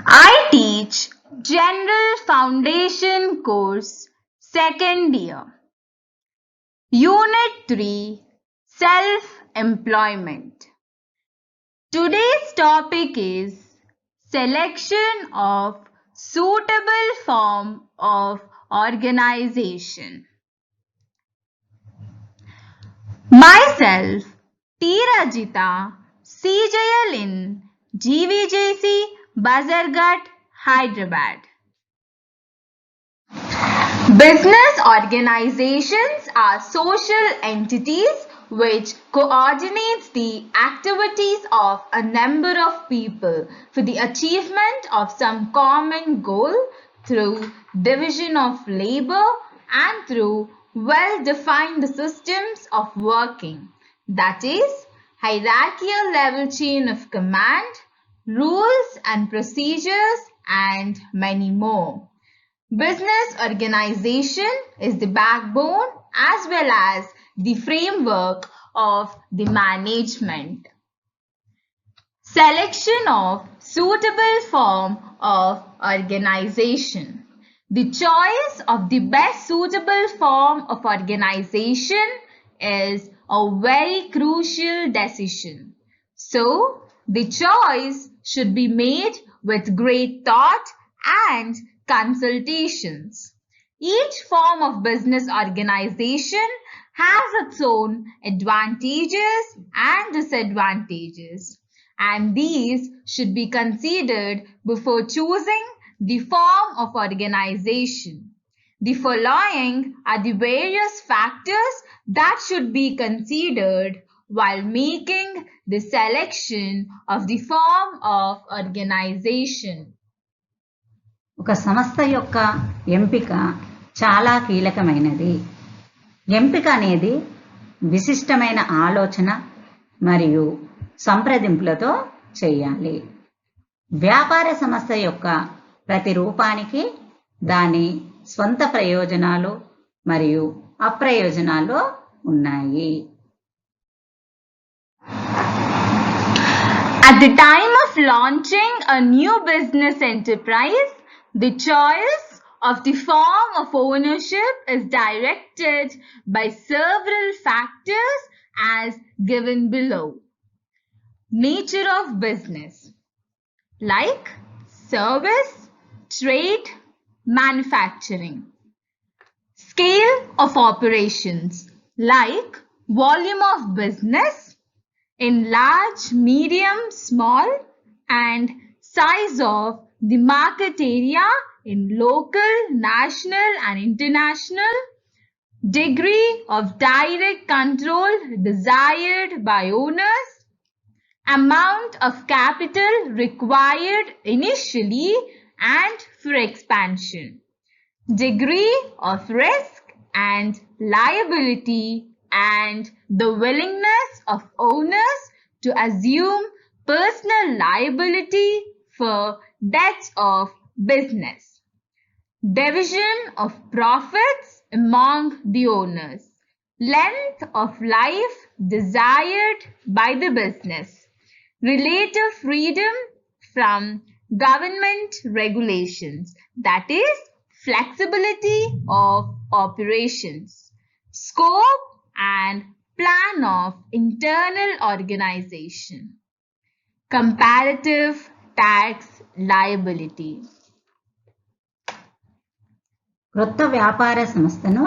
I teach General Foundation course, second year. Unit 3, Self-Employment. Today's topic is selection of suitable form of organization. Myself, T. Rajita, CJL in GVJC, Bazarghat, Hyderabad. Business organizations are social entities which coordinates the activities of a number of people for the achievement of some common goal through division of labor and through well-defined systems of working, that is, hierarchical level chain of command, rules and procedures, and many more. Business organization is the backbone as well as the framework of the management. Selection of suitable form of organization. The choice of the best suitable form of organization is a very crucial decision. So, the choice should be made with great thought and consultations. Each form of business organization has its own advantages and disadvantages, and these should be considered before choosing the form of organization. The following are the various factors that should be considered while making the selection of the form of organization. ఒక సంస్థ యొక్క ఎంపిక చాలా కీలకమైనది. ఎంపిక అనేది విశిష్టమైన ఆలోచన మరియు సంప్రదింపులతో చేయాలి. వ్యాపార సంస్థ యొక్క ప్రతి రూపానికి దాని స్వంత ప్రయోజనాలు మరియు అప్రయోజనాలు ఉన్నాయి. At the time of launching a new business enterprise, the choice of the form of ownership is directed by several factors as given below. Nature of business, like service, trade, manufacturing. Scale of operations, like volume of business in large, medium, small, and size of the market area in local, national, and international. Degree of direct control desired by owners. Amount of capital required initially and for expansion. Degree of risk and liability and the willingness of owners to assume personal liability for debts of business. Division of profits among the owners. Length of life desired by the business. Relative freedom from government regulations, that is, flexibility of operations. Scope and plan of internal organization. Comparative tax liability. క్రొత్త వ్యాపార సంస్థను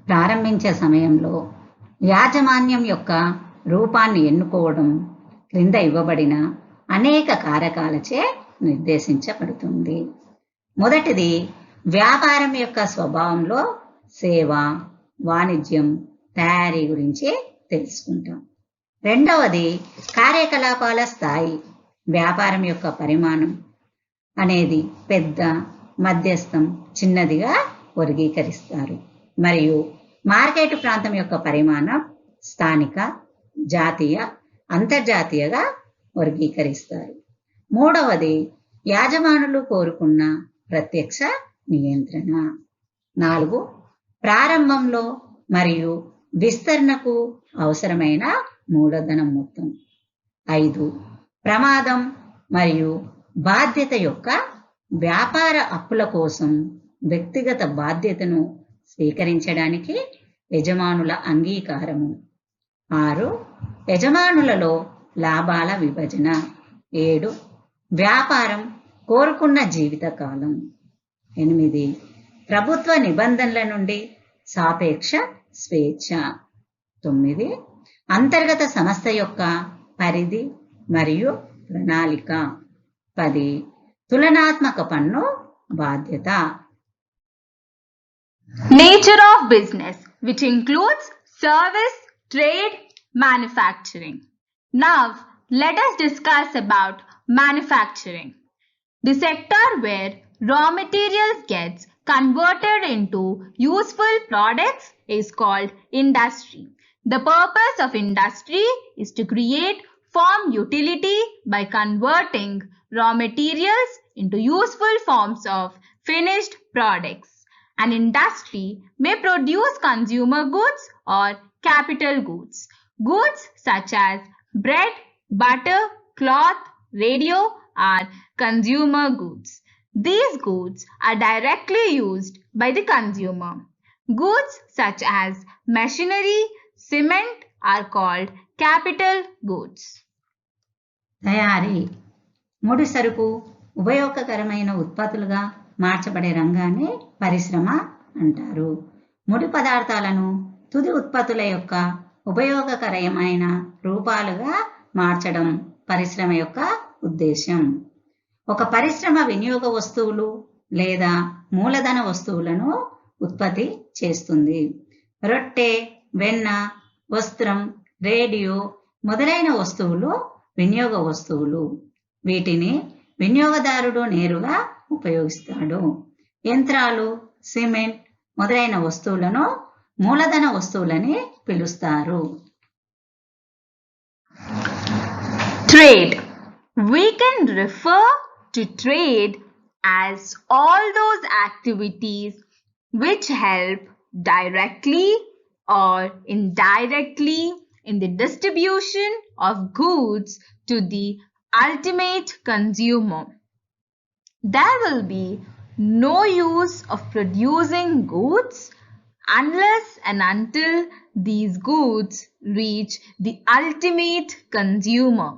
ప్రారంభించే సమయంలో యాజమాన్యం యొక్క రూపాన్ని ఎన్నుకోవడం క్రింద ఇవ్వబడిన అనేక కారకాలచే నిర్దేశించబడుతుంది. మొదటిది వ్యాపారం యొక్క స్వభావంలో సేవ, వాణిజ్యం, తయారీ గురించి తెలుసుకుంటాం. రెండవది కార్యకలాపాల స్థాయి. వ్యాపారం యొక్క పరిమాణం అనేది పెద్ద, మధ్యస్థం, చిన్నదిగా వర్గీకరిస్తారు. మరియు మార్కెట్ ప్రాంతం యొక్క పరిమాణం స్థానిక, జాతీయ, అంతర్జాతీయగా వర్గీకరిస్తారు. మూడవది యాజమానులు కోరుకున్న ప్రత్యక్ష నియంత్రణ. 4 ప్రారంభంలో మరియు విస్తరణకు అవసరమైన మూలధనం మొత్తం. 5 ప్రమాదం మరియు బాధ్యత యొక్క వ్యాపార అప్పుల కోసం వ్యక్తిగత బాధ్యతను స్వీకరించడానికి యజమానుల అంగీకారము. 6. యజమానులలో లాభాల విభజన. 7. వ్యాపారం కోరుకున్న జీవితకాలం. 8. ప్రభుత్వ నిబంధనల నుండి సాపేక్ష స్వేచ్ఛ. 9. అంతర్గత సంస్థ యొక్క పరిధి మరియు ప్రణాళిక. 10. తులనాత్మక పన్ను బాధ్యత. Nature of business, which includes service, trade, manufacturing. Now, let us discuss about manufacturing, the sector where raw materials gets converted into useful products is called industry. The purpose of industry is to create farm utility by converting raw materials into useful forms of finished products. An industry may produce consumer goods or capital goods. Goods such as bread, butter, cloth, radio are consumer goods. These goods are directly used by the consumer. Goods such as machinery, cement are called capital goods. తయారీ ముడి సరుకు ఉపయోగకరమైన ఉత్పత్తులుగా మార్చబడే రంగాన్ని పరిశ్రమ అంటారు. ముడి పదార్థాలను తుది ఉత్పత్తుల యొక్క ఉపయోగకరమైన రూపాలుగా మార్చడం పరిశ్రమ యొక్క ఉద్దేశం. ఒక పరిశ్రమ వినియోగ వస్తువులు లేదా మూలధన వస్తువులను ఉత్పత్తి చేస్తుంది. రొట్టె, వెన్న, వస్త్రం, రేడియో మొదలైన వస్తువులు వినియోగ వస్తువులు. వీటిని వినియోగదారుడు నేరుగా ఉపయోగిస్తాడు. యంత్రాలు, సిమెంట్ మొదలైన వస్తువులను మూలధన వస్తువులని పిలుస్తారు. Trade. We can refer to trade as all those activities which help directly or indirectly in the distribution of goods to the ultimate consumer. There will be no use of producing goods unless and until these goods reach the ultimate consumer.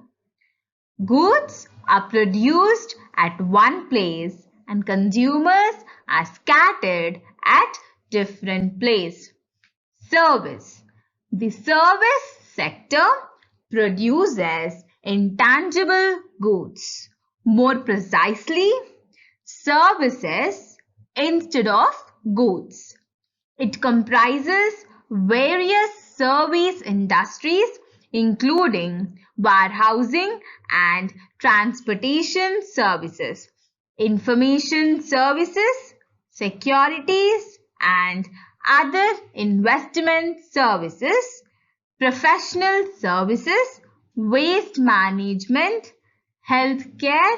Goods are produced at one place and consumers are scattered at different places. Service. The service sector produces intangible goods. More precisely, services instead of goods. It comprises various service industries including warehousing and transportation services, information services, securities and other investment services, professional services, waste management, healthcare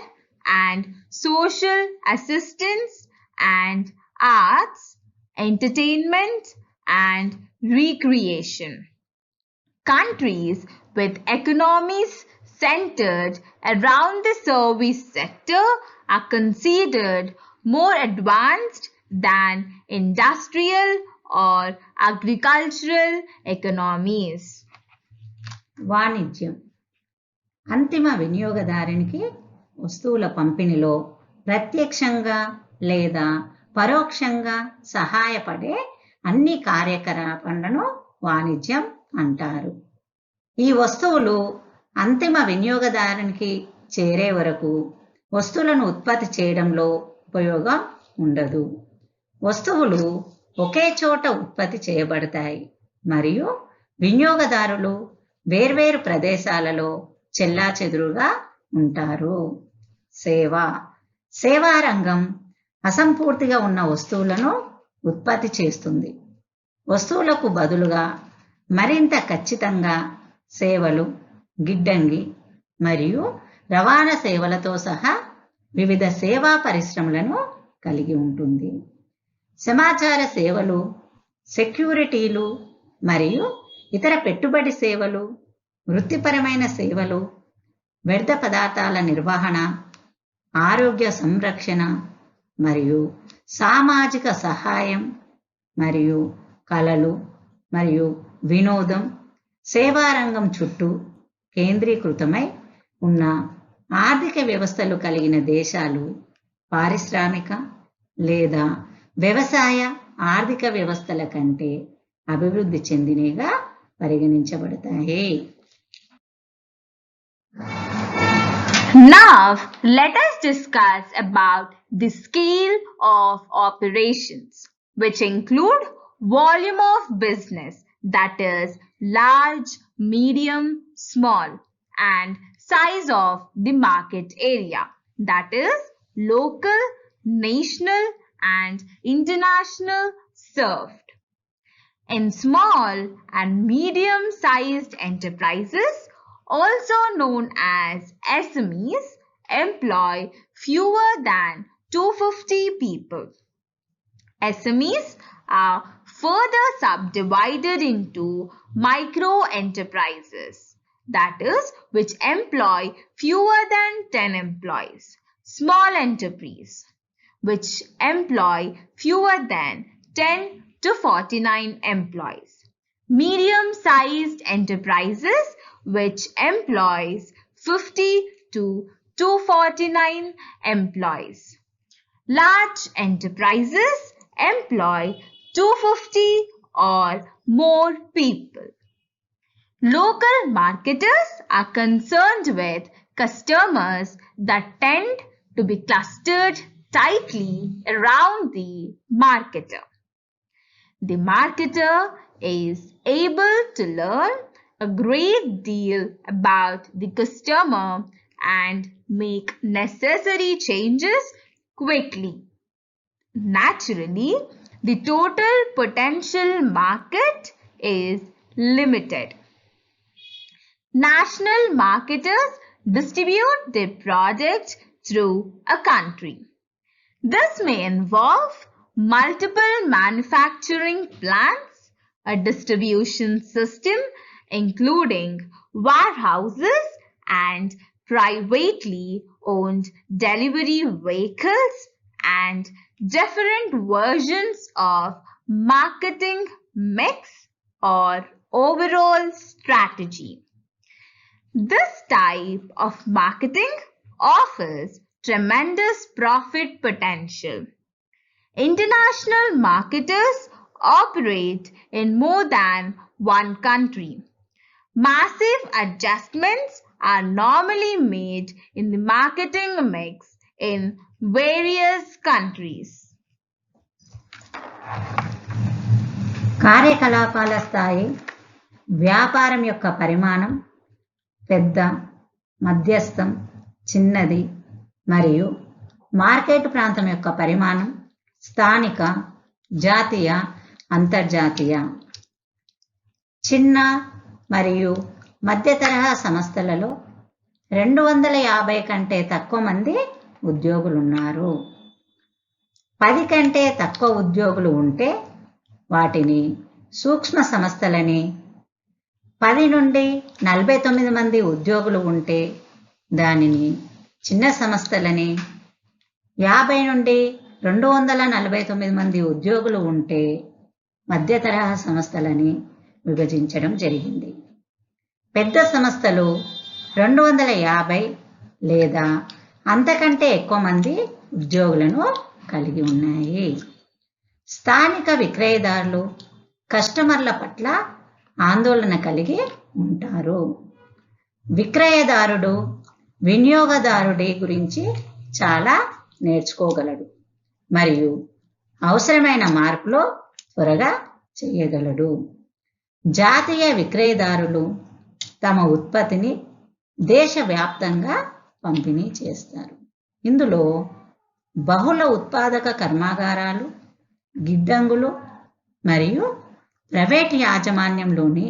and social assistance, and arts, entertainment and recreation. Countries with economies centered around the service sector are considered more advanced than industrial or agricultural economies. వాణిజ్యం అంతిమ వినియోగదారునికి వస్తువుల పంపిణీలో ప్రత్యక్షంగా లేదా పరోక్షంగా సహాయపడే అన్ని కార్యకలాపాలను వాణిజ్యం అంటారు. ఈ వస్తువులు అంతిమ వినియోగదారునికి చేరే వరకు వస్తువులను ఉత్పత్తి చేయడంలో ఉపయోగం ఉండదు. వస్తువులు ఒకే చోట ఉత్పత్తి చేయబడతాయి మరియు వినియోగదారులు వేర్వేరు ప్రదేశాలలో చెల్లాచెదురుగా ఉంటారు. సేవ. సేవా రంగం అసంపూర్తిగా ఉన్న వస్తువులను ఉత్పత్తి చేస్తుంది. వస్తువులకు బదులుగా మరింత ఖచ్చితంగా సేవలు, గిడ్డంగి మరియు రవాణా సేవలతో సహా వివిధ సేవా పరిశ్రమలను కలిగి ఉంటుంది. సమాచార సేవలు, సెక్యూరిటీలు మరియు ఇతర పెట్టుబడి సేవలు, వృత్తిపరమైన సేవలు, వ్యర్థ పదార్థాల నిర్వహణ, ఆరోగ్య సంరక్షణ మరియు సామాజిక సహాయం మరియు కళలు మరియు వినోదం సేవారంగం చుట్టూ కేంద్రీకృతమై ఉన్న ఆర్థిక వ్యవస్థలు కలిగిన దేశాలు పారిశ్రామిక లేదా వ్యవసాయ ఆర్థిక వ్యవస్థల కంటే అభివృద్ధి చెందినవిగా పరిగణించబడతాయి. Now, let us discuss about the scale of operations, which include volume of business, that is large, medium, small, and size of the market area, that is local, national, and international served. In small and medium-sized enterprises, also known as SMEs, employ fewer than 250 people. SMEs are further subdivided into micro enterprises, that is, which employ fewer than 10 employees. Small enterprise, which employ fewer than 10 to 49 employees. Medium-sized enterprises, which employs 50 to 249 employees. Large enterprises employ 250 or more people. Local marketers are concerned with customers that tend to be clustered tightly around the marketer. The marketer is able to learn a great deal about the customer and make necessary changes quickly. Naturally, the total potential market is limited. National marketers distribute their product through a country. This may involve multiple manufacturing plants, a distribution system including warehouses and privately owned delivery vehicles, and different versions of marketing mix or overall strategy. This type of marketing offers tremendous profit potential. International marketers operate in more than one country. Massive adjustments are normally made in the marketing mix in various countries. కార్యకలాపాల స్థాయి వ్యాపారం యొక్క పరిమాణం పెద్ద, మధ్యస్థం, చిన్నది మరియు market ప్రాంతం యొక్క పరిమాణం స్థానిక, జాతీయ, అంతర్జాతీయ. చిన్న మరియు మధ్య తరహా సంస్థలలో 250 కంటే తక్కువ మంది ఉద్యోగులున్నారు. 10 కంటే తక్కువ ఉద్యోగులు ఉంటే వాటిని సూక్ష్మ సంస్థలని, 10 నుండి 49 మంది ఉద్యోగులు ఉంటే దానిని చిన్న సంస్థలని, 50 నుండి 249 మంది ఉద్యోగులు ఉంటే మధ్య తరహా సంస్థలని విభజించడం జరిగింది. పెద్ద సంస్థలు 250 లేదా అంతకంటే ఎక్కువ మంది ఉద్యోగులను కలిగి ఉన్నాయి. స్థానిక విక్రయదారులు కస్టమర్ల పట్ల ఆందోళన కలిగి ఉంటారు. విక్రయదారుడు వినియోగదారుడి గురించి చాలా నేర్చుకోగలడు మరియు అవసరమైన మార్పులు త్వరగా చేయగలడు. జాతీయ విక్రయదారులు తమ ఉత్పత్తిని దేశవ్యాప్తంగా పంపిణీ చేస్తారు. ఇందులో బహుళ ఉత్పాదక కర్మాగారాలు, గిడ్డంగులు మరియు ప్రైవేట్ యాజమాన్యంలోని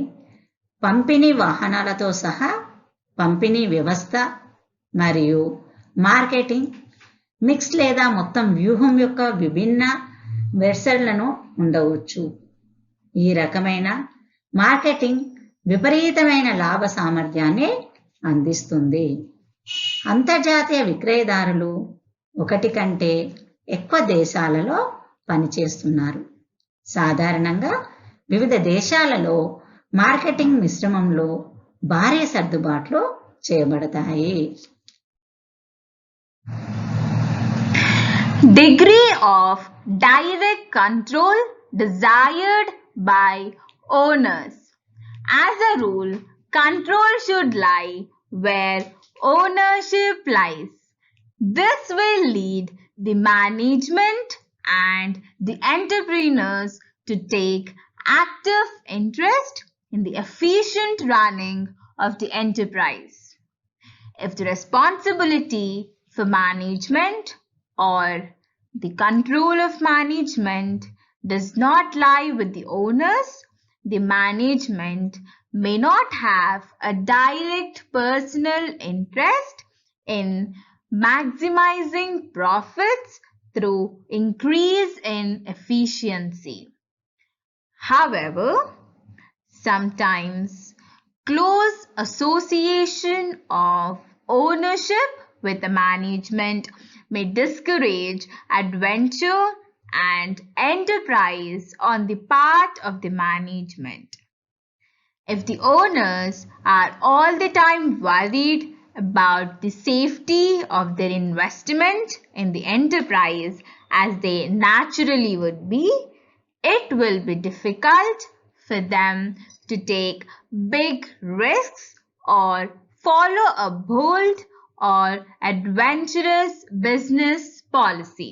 పంపిణీ వాహనాలతో సహా పంపిణీ వ్యవస్థ మరియు మార్కెటింగ్ మిక్స్ లేదా మొత్తం వ్యూహం యొక్క విభిన్న వెర్షన్లను ఉండవచ్చు. ఈ రకమైన మార్కెటింగ్ విపరీతమైన లాభ సామర్థ్యాన్ని అందిస్తుంది. అంతర్జాతీయ విక్రయదారులు ఒకటి కంటే ఎక్కువ దేశాలలో పనిచేస్తున్నారు. సాధారణంగా వివిధ దేశాలలో మార్కెటింగ్ మిశ్రమంలో భారీ సర్దుబాట్లు చేయబడతాయి. Degree of direct control desired by owners. As a rule, control should lie where ownership lies. This will lead the management and the entrepreneurs to take active interest in the efficient running of the enterprise. If the responsibility for management or the control of management does not lie with the owners, the management may not have a direct personal interest in maximizing profits through increase in efficiency. However, sometimes close association of ownership with the management may discourage adventure and enterprise on the part of the management. If the owners are all the time worried about the safety of their investment in the enterprise, as they naturally would be, it will be difficult for them to take big risks or follow a bold or adventurous business policy.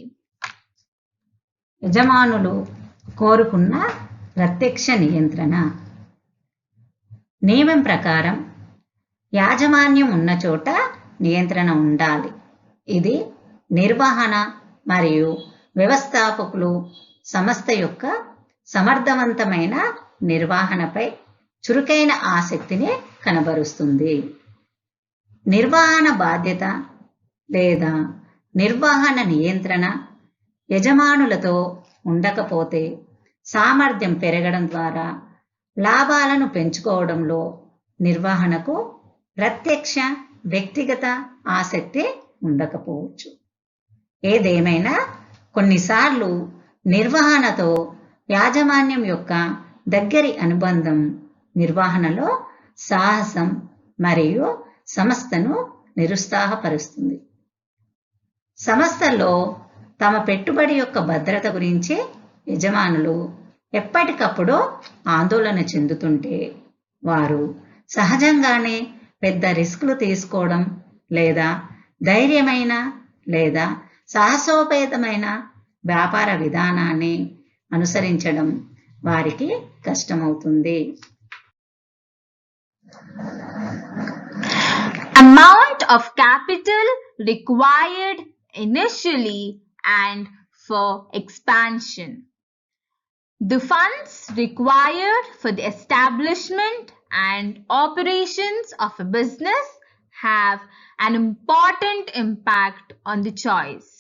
యజమానులు కోరుకున్న ప్రత్యక్ష నియంత్రణ. నియమం ప్రకారం యాజమాన్యం ఉన్న చోట నియంత్రణ ఉండాలి. ఇది నిర్వహణ మరియు వ్యవస్థాపకులు సంస్థ యొక్క సమర్థవంతమైన నిర్వహణపై చురుకైన ఆసక్తిని కనబరుస్తుంది. నిర్వహణ బాధ్యత లేదా నిర్వహణ నియంత్రణ యజమానులతో ఉండకపోతే సామర్థ్యం పెరగడం ద్వారా లాభాలను పెంచుకోవడంలో నిర్వహణకు ప్రత్యక్ష వ్యక్తిగత ఆసక్తి ఉండకపోవచ్చు. ఏదేమైనా కొన్నిసార్లు నిర్వహణతో యాజమాన్యం యొక్క దగ్గరి అనుబంధం నిర్వహణలో సాహసం మరియు సంస్థను నిరుత్సాహపరుస్తుంది. సంస్థల్లో తమ పెట్టుబడి యొక్క భద్రత గురించి యజమానులు ఎప్పటికప్పుడు ఆందోళన చెందుతుంటే వారు సహజంగానే పెద్ద రిస్కులు తీసుకోవడం లేదా ధైర్యమైన లేదా సాహసోపేతమైన వ్యాపార విధానాన్ని అనుసరించడం వారికి కష్టమవుతుంది. Amount of capital required initially and for expansion. The funds required for the establishment and operations of a business have an important impact on the choice.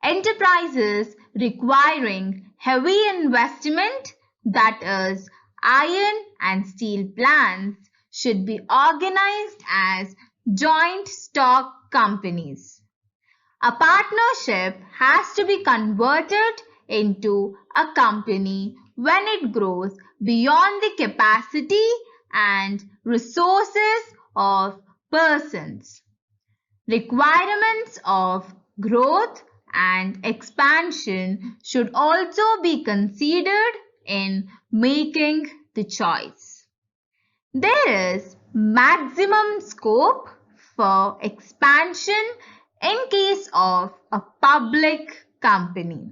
Enterprises requiring heavy investment, that is, iron and steel plants, should be organized as joint stock companies. A partnership has to be converted into a company when it grows beyond the capacity and resources of persons. Requirements of growth and expansion should also be considered in making the choice. There is maximum scope for expansion in case of a public company,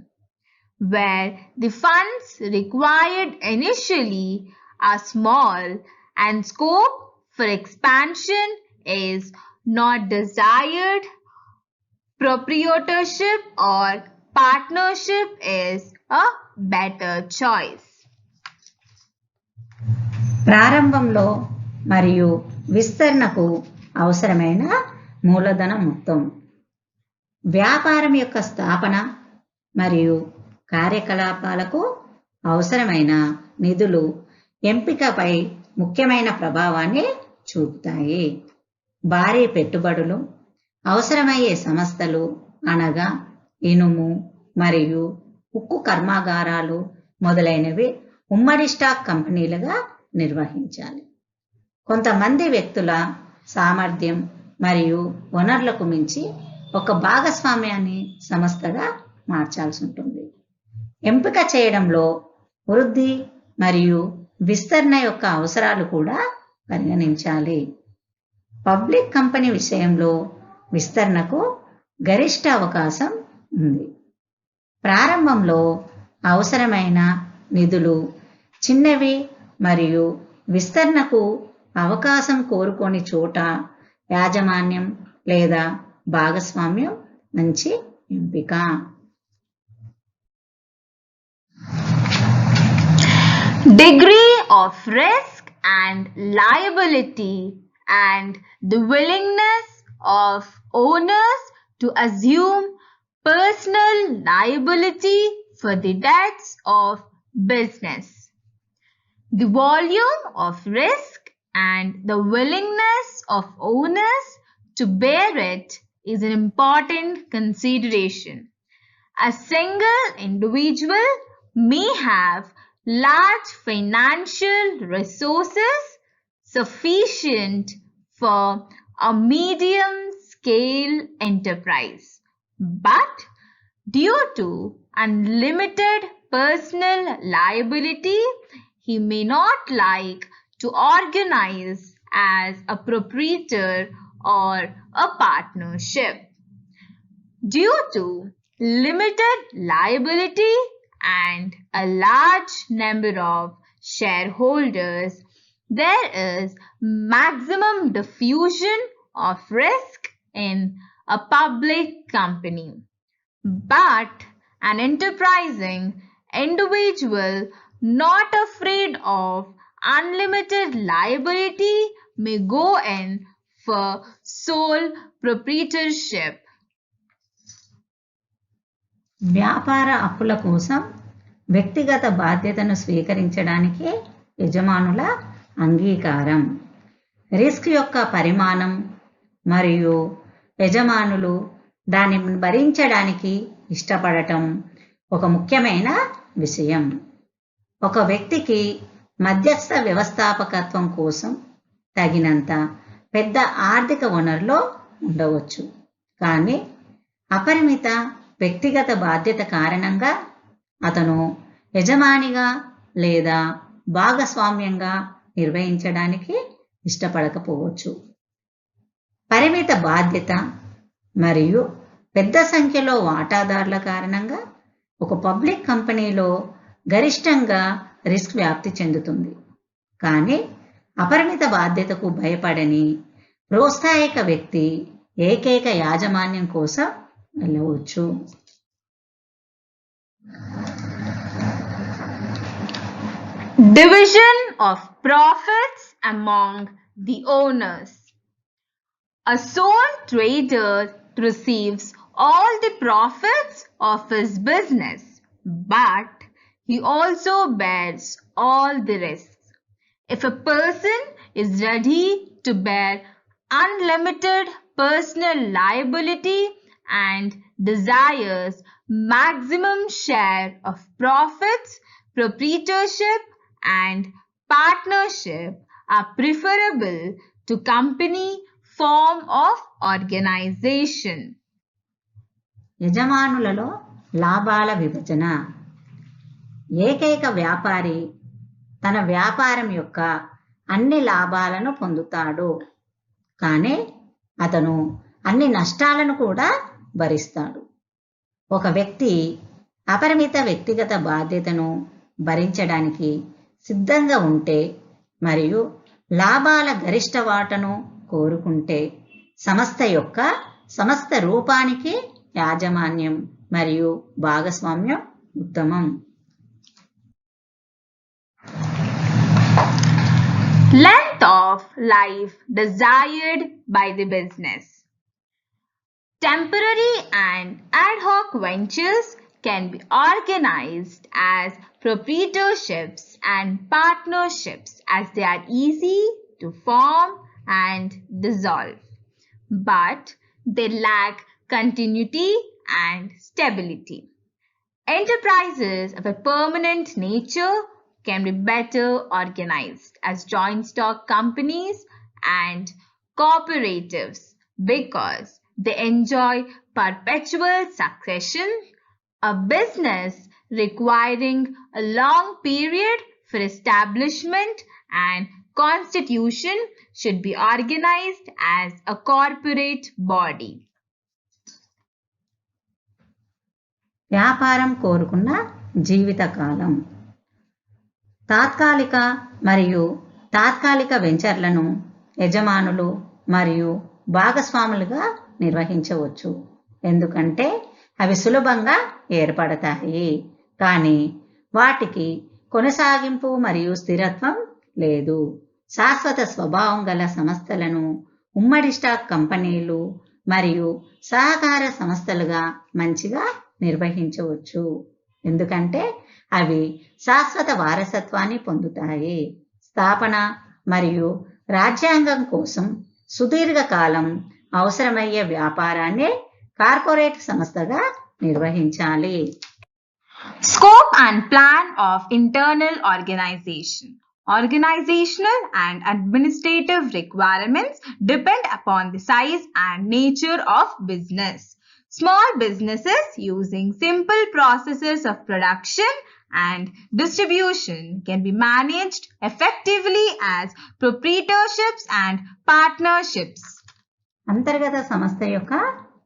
where the funds required initially are small and scope for expansion is not desired. Proprietorship or partnership is a better choice. ప్రారంభంలో మరియు విస్తరణకు అవసరమైన మూలధన మొత్తం, వ్యాపారం యొక్క స్థాపన మరియు కార్యకలాపాలకు అవసరమైన నిధులు ఎంపికపై ముఖ్యమైన ప్రభావాన్ని చూపుతాయి. భారీ పెట్టుబడులు అవసరమయ్యే సంస్థలు అనగా ఇనుము మరియు ఉక్కు కర్మాగారాలు మొదలైనవి ఉమ్మడి స్టాక్ కంపెనీలుగా నిర్వహించాలి. కొంతమంది వ్యక్తుల సామర్థ్యం మరియు వనరులకు మించి ఒక భాగస్వామ్యాన్ని సంస్థగా మార్చాల్సి ఉంటుంది. ఎంపిక చేయడంలో వృద్ధి మరియు విస్తరణ యొక్క అవసరాలు కూడా పరిగణించాలి. పబ్లిక్ కంపెనీ విషయంలో విస్తరణకు గరిష్ట అవకాశం ఉంది. ప్రారంభంలో అవసరమైన నిధులు చిన్నవి మరియు విస్తరణకు అవకాశం కోరుకోని చోట యాజమాన్యం లేదా భాగస్వామ్యం మంచి ఎంపిక. Degree of risk and liability and the willingness of owners to assume personal liability for the debts of business. The volume of risk and the willingness of owners to bear it is an important consideration. A single individual may have large financial resources sufficient for a medium-scale enterprise, but due to unlimited personal liability, he may not like to organize as a proprietor or a partnership. Due to limited liability and a large number of shareholders, there is maximum diffusion of risk in a public company. But an enterprising individual not afraid of unlimited liability may go in for sole proprietorship. వ్యాపార అప్పుల కోసం వ్యక్తిగత బాధ్యతను స్వీకరించడానికి యజమానుల అంగీకారం. Risk యొక్క పరిమాణం మరియు యజమానులు దానిని భరించడానికి ఇష్టపడటం ఒక ముఖ్యమైన విషయం. ఒక వ్యక్తికి మధ్యస్థ వ్యవస్థాపకత్వం కోసం తగినంత పెద్ద ఆర్థిక వనరులు ఉండవచ్చు, కానీ అపరిమిత వ్యక్తిగత బాధ్యత కారణంగా అతను యజమానిగా లేదా భాగస్వామ్యంగా నిర్వహించడానికి ఇష్టపడకపోవచ్చు. పరిమిత బాధ్యత మరియు పెద్ద సంఖ్యలో వాటాదారుల కారణంగా ఒక పబ్లిక్ కంపెనీలో గరిష్టంగా రిస్క్ వ్యాప్తి చెందుతుంది, కానీ అపరిమిత బాధ్యతకు భయపడని ప్రోత్సాహక వ్యక్తి ఏకైక యాజమాన్యం కోసం వెళ్ళవచ్చు. Division of profits among the owners. A sole trader receives all the profits of his business, but he also bears all the risks. If a person is ready to bear unlimited personal liability and desires maximum share of profits, proprietorship and partnership are preferable to company form of organization. యజమానులలో లాభాల విభజన. ఏకైక వ్యాపారి తన వ్యాపారం యొక్క అన్ని లాభాలను పొందుతాడు, కానీ అతను అన్ని నష్టాలను కూడా భరిస్తాడు. ఒక వ్యక్తి అపరిమిత వ్యక్తిగత బాధ్యతను భరించడానికి సిద్ధంగా ఉంటే మరియు లాభాల గరిష్ట వాటను కోరుకుంటే సంస్థ రూపానికి యాజమాన్యం మరియు భాగస్వామ్యం ఉత్తమం. Length of life desired by the business. Temporary and ad hoc ventures can be organized as proprietorships and partnerships as they are easy to form and dissolve. But They lack continuity and stability. Enterprises of a permanent nature can be better organized as joint stock companies and cooperatives because they enjoy perpetual succession. A business requiring a long period for establishment and constitution should be organized as a corporate body. వ్యాపారం కోరుకున్న జీవితకాలం. తాత్కాలిక మరియు తాత్కాలిక వెంచర్లను యజమానులు మరియు భాగస్వాములుగా నిర్వహించవచ్చు, ఎందుకంటే అవి సులభంగా ఏర్పడతాయి కానీ వాటికి కొనసాగింపు మరియు స్థిరత్వం లేదు. శాశ్వత స్వభావం గల సంస్థలను ఉమ్మడి స్టాక్ కంపెనీలు మరియు సహకార సంస్థలుగా మంచిగా నిర్వహించవచ్చు, ఎందుకంటే అవి శాశ్వత వారసత్వాన్ని పొందుతాయి. స్థాపన మరియు రాజ్యాంగం కోసం సుదీర్ఘకాలం అవసరమయ్యే వ్యాపారాన్ని కార్పొరేట్ సంస్థగా నిర్వహించాలి. Scope and plan of internal organization. Organizational and administrative requirements depend upon the size and nature of business. Small businesses using simple processes of production and distribution can be managed effectively as proprietorships and partnerships. అంతర్గత సంస్థ యొక్క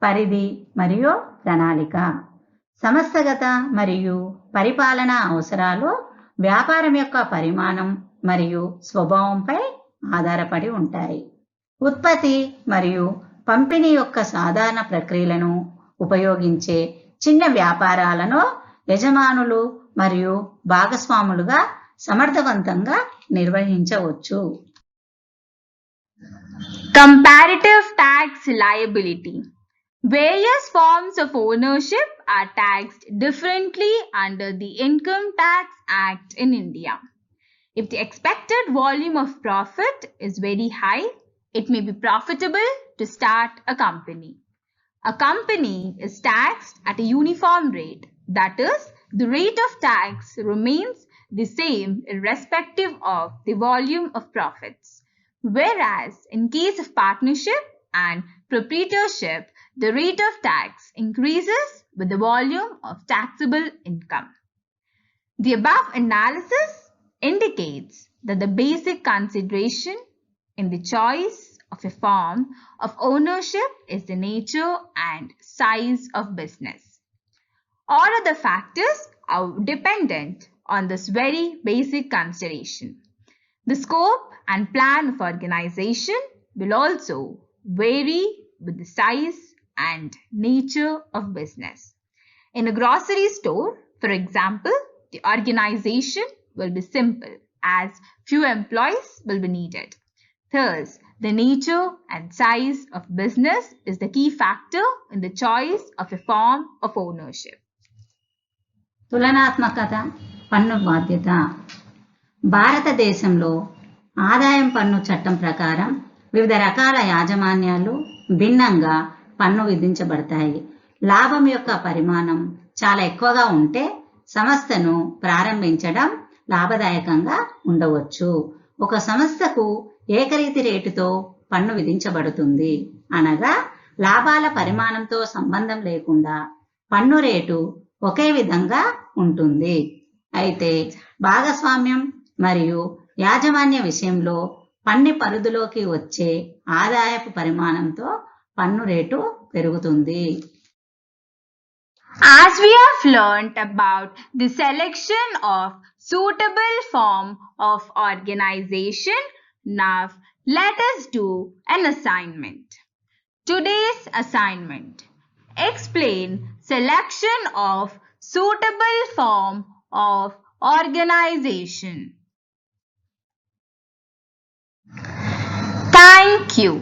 పరిధి మరియు ప్రణాళిక. సంస్థగత మరియు పరిపాలనా అవసరాలు వ్యాపారం యొక్క పరిమాణం మరియు స్వభావంపై ఆధారపడి ఉంటాయి. ఉత్పత్తి మరియు పంపిణీ యొక్క సాధారణ ప్రక్రియలను ఉపయోగించే చిన్న వ్యాపారాలను యజమానులు మరియు భాగస్వాములుగా సమర్థవంతంగా నిర్వహించవచ్చు. Comparative tax liability. Various forms of ownership are taxed differently under the Income Tax Act in India. If the expected volume of profit is very high, it may be profitable to start a company. A company is taxed at a uniform rate, that is, the rate of tax remains the same irrespective of the volume of profits. Whereas in case of partnership and proprietorship, the rate of tax increases with the volume of taxable income. The above analysis indicates that the basic consideration in the choice of a form of ownership is the nature and size of business. All other factors are dependent on this very basic consideration. The scope and plan of organization will also vary with the size and nature of business. In a grocery store, for example, the organization will be simple as few employees will be needed. Thus, the nature and size of business is the key factor in the choice of a form of ownership. తులనాత్మకత, పన్ను బాధ్యత. భారతదేశంలో ఆదాయం పన్ను చట్టం ప్రకారం వివిధ రకాల యాజమాన్యాలు భిన్నంగా పన్ను విధించబడతాయి. లాభం యొక్క పరిమాణం చాలా ఎక్కువగా ఉంటే సంస్థను ప్రారంభించడం లాభదాయకంగా ఉండవచ్చు. ఒక సంస్థకు ఏకరీతి రేటుతో పన్ను విధించబడుతుంది, అనగా లాభాల పరిమాణంతో సంబంధం లేకుండా పన్ను రేటు ఒకే విధంగా ఉంటుంది. అయితే భాగస్వామ్యం మరియు యాజమాన్య విషయంలో పన్ను పరిధిలోకి వచ్చే ఆదాయపు పరిమాణంతో పన్ను రేటు పెరుగుతుంది. As we have learned about the selection of suitable form of organization, now let us do an assignment. Today's assignment: explain selection of suitable form of organization. Thank you.